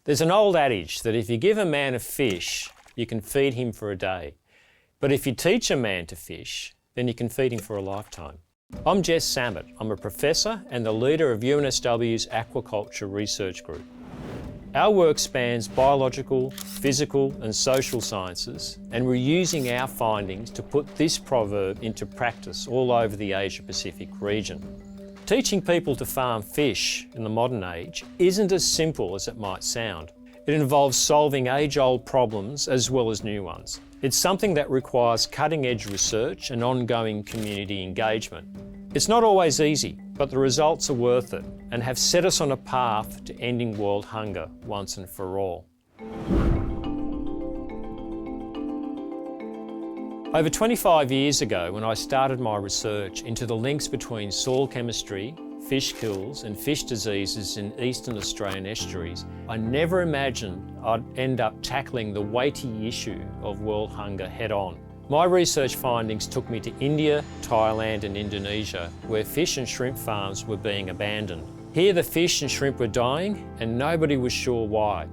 There's an old adage that if you give a man a fish, you can feed him for a day. But if you teach a man to fish, then you can feed him for a lifetime. I'm Jes Sammut. I'm a professor and the leader of UNSW's Aquaculture Research Group. Our work spans biological, physical and social sciences, and we're using our findings to put this proverb into practice all over the Asia-Pacific region. Teaching people to farm fish in the modern age isn't as simple as it might sound. It involves solving age-old problems as well as new ones. It's something that requires cutting-edge research and ongoing community engagement. It's not always easy, but the results are worth it and have set us on a path to ending world hunger once and for all. Over 25 years ago, when I started my research into the links between soil chemistry, fish kills and fish diseases in eastern Australian estuaries, I never imagined I'd end up tackling the weighty issue of world hunger head-on. My research findings took me to India, Thailand and Indonesia, where fish and shrimp farms were being abandoned. Here the fish and shrimp were dying and nobody was sure why.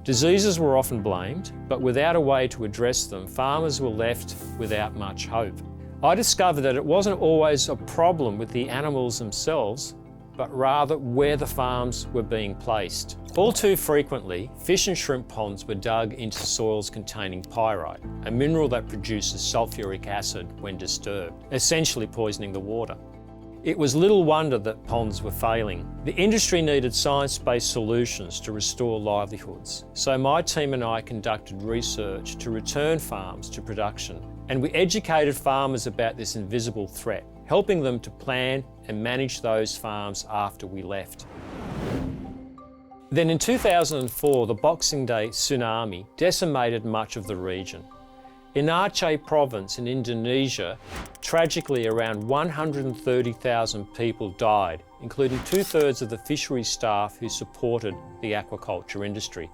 Diseases were often blamed, but without a way to address them, farmers were left without much hope. I discovered that it wasn't always a problem with the animals themselves, but rather where the farms were being placed. All too frequently, fish and shrimp ponds were dug into soils containing pyrite, a mineral that produces sulfuric acid when disturbed, essentially poisoning the water. It was little wonder that ponds were failing. The industry needed science-based solutions to restore livelihoods. So my team and I conducted research to return farms to production. And we educated farmers about this invisible threat, helping them to plan and manage those farms after we left. Then in 2004, the Boxing Day tsunami decimated much of the region. In Aceh province in Indonesia, tragically around 130,000 people died, including 2/3 of the fisheries staff who supported the aquaculture industry.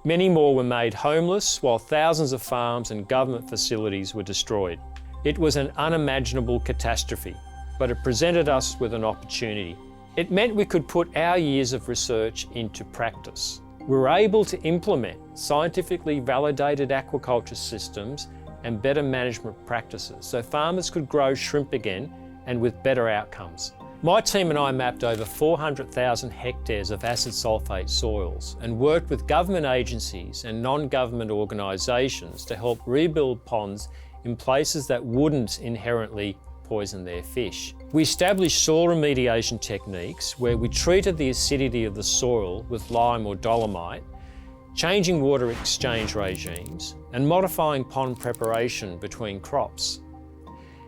Many more were made homeless, while thousands of farms and government facilities were destroyed. It was an unimaginable catastrophe, but it presented us with an opportunity. It meant we could put our years of research into practice. We were able to implement scientifically validated aquaculture systems and better management practices so farmers could grow shrimp again and with better outcomes. My team and I mapped over 400,000 hectares of acid sulfate soils and worked with government agencies and non-government organisations to help rebuild ponds in places that wouldn't inherently poison their fish. We established soil remediation techniques where we treated the acidity of the soil with lime or dolomite, changing water exchange regimes and modifying pond preparation between crops.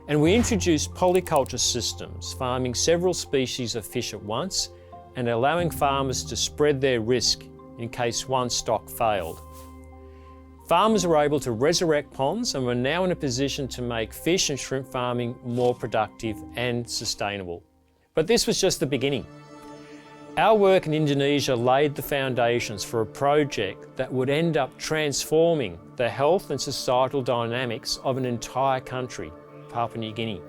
And we introduced polyculture systems, farming several species of fish at once and allowing farmers to spread their risk in case one stock failed. Farmers were able to resurrect ponds and were now in a position to make fish and shrimp farming more productive and sustainable. But this was just the beginning. Our work in Indonesia laid the foundations for a project that would end up transforming the health and societal dynamics of an entire country, Papua New Guinea.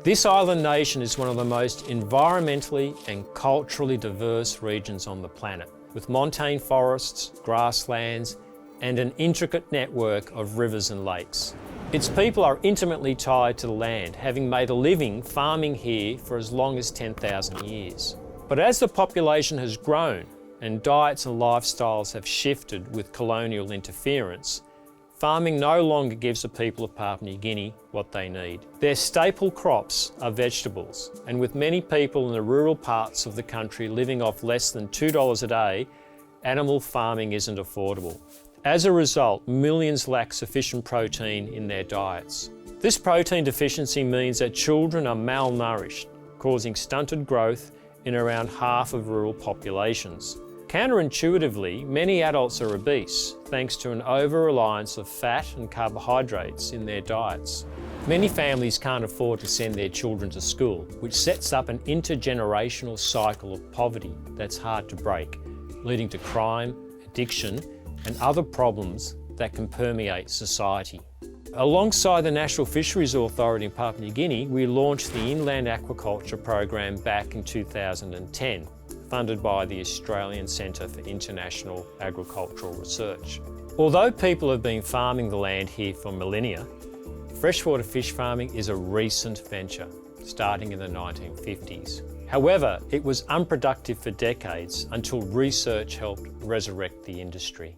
This island nation is one of the most environmentally and culturally diverse regions on the planet, with montane forests, grasslands, and an intricate network of rivers and lakes. Its people are intimately tied to the land, having made a living farming here for as long as 10,000 years. But as the population has grown and diets and lifestyles have shifted with colonial interference, farming no longer gives the people of Papua New Guinea what they need. Their staple crops are vegetables, and with many people in the rural parts of the country living off less than $2 a day, animal farming isn't affordable. As a result, millions lack sufficient protein in their diets. This protein deficiency means that children are malnourished, causing stunted growth in around half of rural populations. Counterintuitively, many adults are obese thanks to an over-reliance of fat and carbohydrates in their diets. Many families can't afford to send their children to school, which sets up an intergenerational cycle of poverty that's hard to break, leading to crime, addiction, and other problems that can permeate society. Alongside the National Fisheries Authority in Papua New Guinea, we launched the Inland Aquaculture Program back in 2010. funded by the Australian Centre for International Agricultural Research. Although people have been farming the land here for millennia, freshwater fish farming is a recent venture, starting in the 1950s. However, it was unproductive for decades until research helped resurrect the industry.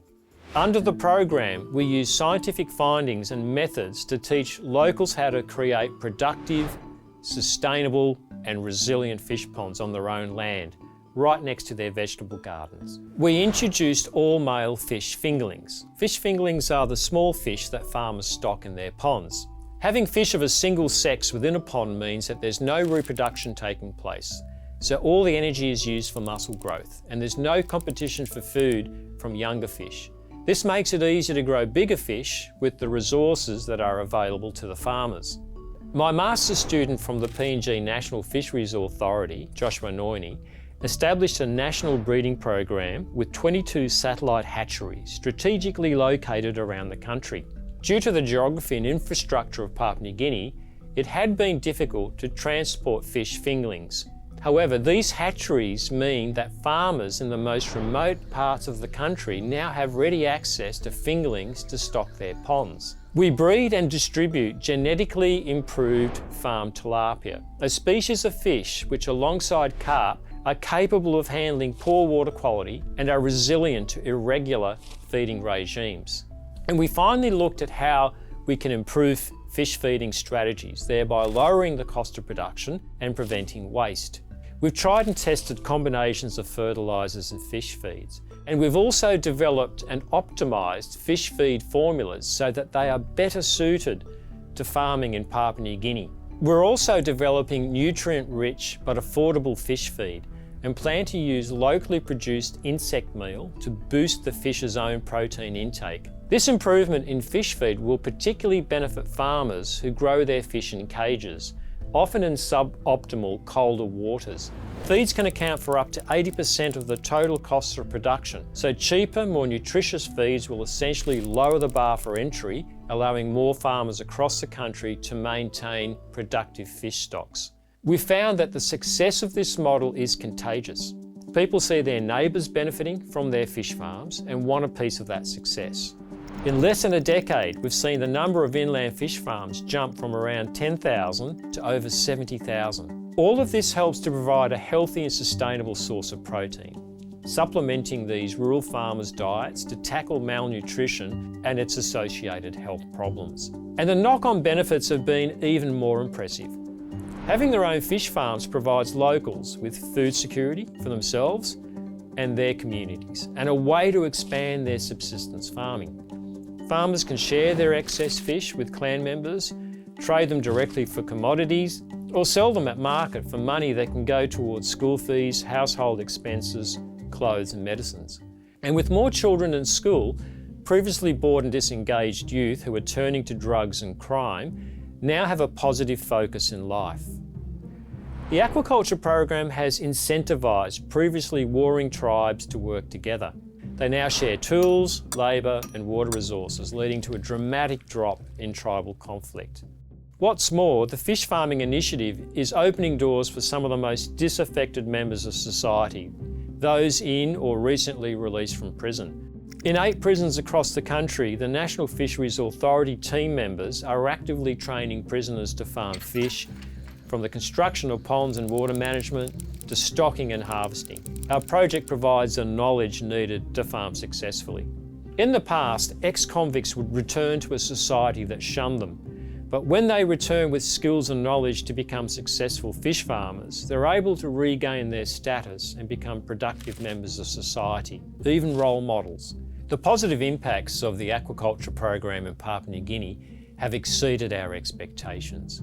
Under the program, we use scientific findings and methods to teach locals how to create productive, sustainable and resilient fish ponds on their own land, right next to their vegetable gardens. We introduced all-male fish fingerlings. Fish fingerlings are the small fish that farmers stock in their ponds. Having fish of a single sex within a pond means that there's no reproduction taking place, so all the energy is used for muscle growth, and there's no competition for food from younger fish. This makes it easier to grow bigger fish with the resources that are available to the farmers. My master's student from the PNG National Fisheries Authority, Joshua Noyne, established a national breeding program with 22 satellite hatcheries strategically located around the country. Due to the geography and infrastructure of Papua New Guinea, it had been difficult to transport fish fingerlings. However, these hatcheries mean that farmers in the most remote parts of the country now have ready access to fingerlings to stock their ponds. We breed and distribute genetically improved farm tilapia, a species of fish which, alongside carp, are capable of handling poor water quality and are resilient to irregular feeding regimes. And we finally looked at how we can improve fish feeding strategies, thereby lowering the cost of production and preventing waste. We've tried and tested combinations of fertilisers and fish feeds, and we've also developed and optimised fish feed formulas so that they are better suited to farming in Papua New Guinea. We're also developing nutrient-rich but affordable fish feed and plan to use locally produced insect meal to boost the fish's own protein intake. This improvement in fish feed will particularly benefit farmers who grow their fish in cages, often in suboptimal colder waters. Feeds can account for up to 80% of the total costs of production, so cheaper, more nutritious feeds will essentially lower the bar for entry, allowing more farmers across the country to maintain productive fish stocks. We found that the success of this model is contagious. People see their neighbours benefiting from their fish farms and want a piece of that success. In less than a decade, we've seen the number of inland fish farms jump from around 10,000 to over 70,000. All of this helps to provide a healthy and sustainable source of protein, supplementing these rural farmers' diets to tackle malnutrition and its associated health problems. And the knock-on benefits have been even more impressive. Having their own fish farms provides locals with food security for themselves and their communities, and a way to expand their subsistence farming. Farmers can share their excess fish with clan members, trade them directly for commodities, or sell them at market for money that can go towards school fees, household expenses, clothes and medicines. And with more children in school, previously bored and disengaged youth who are turning to drugs and crime now have a positive focus in life. The aquaculture program has incentivised previously warring tribes to work together. They now share tools, labour and water resources, leading to a dramatic drop in tribal conflict. What's more, the fish farming initiative is opening doors for some of the most disaffected members of society, those in or recently released from prison. In 8 prisons across the country, the National Fisheries Authority team members are actively training prisoners to farm fish, from the construction of ponds and water management to stocking and harvesting. Our project provides the knowledge needed to farm successfully. In the past, ex-convicts would return to a society that shunned them, but when they return with skills and knowledge to become successful fish farmers, they're able to regain their status and become productive members of society, even role models. The positive impacts of the aquaculture program in Papua New Guinea have exceeded our expectations.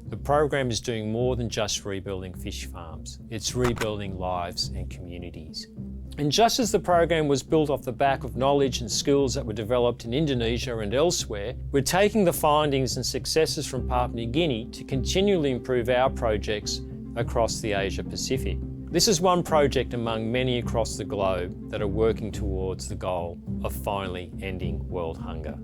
The program is doing more than just rebuilding fish farms. It's rebuilding lives and communities. And just as the program was built off the back of knowledge and skills that were developed in Indonesia and elsewhere, we're taking the findings and successes from Papua New Guinea to continually improve our projects across the Asia Pacific. This is one project among many across the globe that are working towards the goal of finally ending world hunger.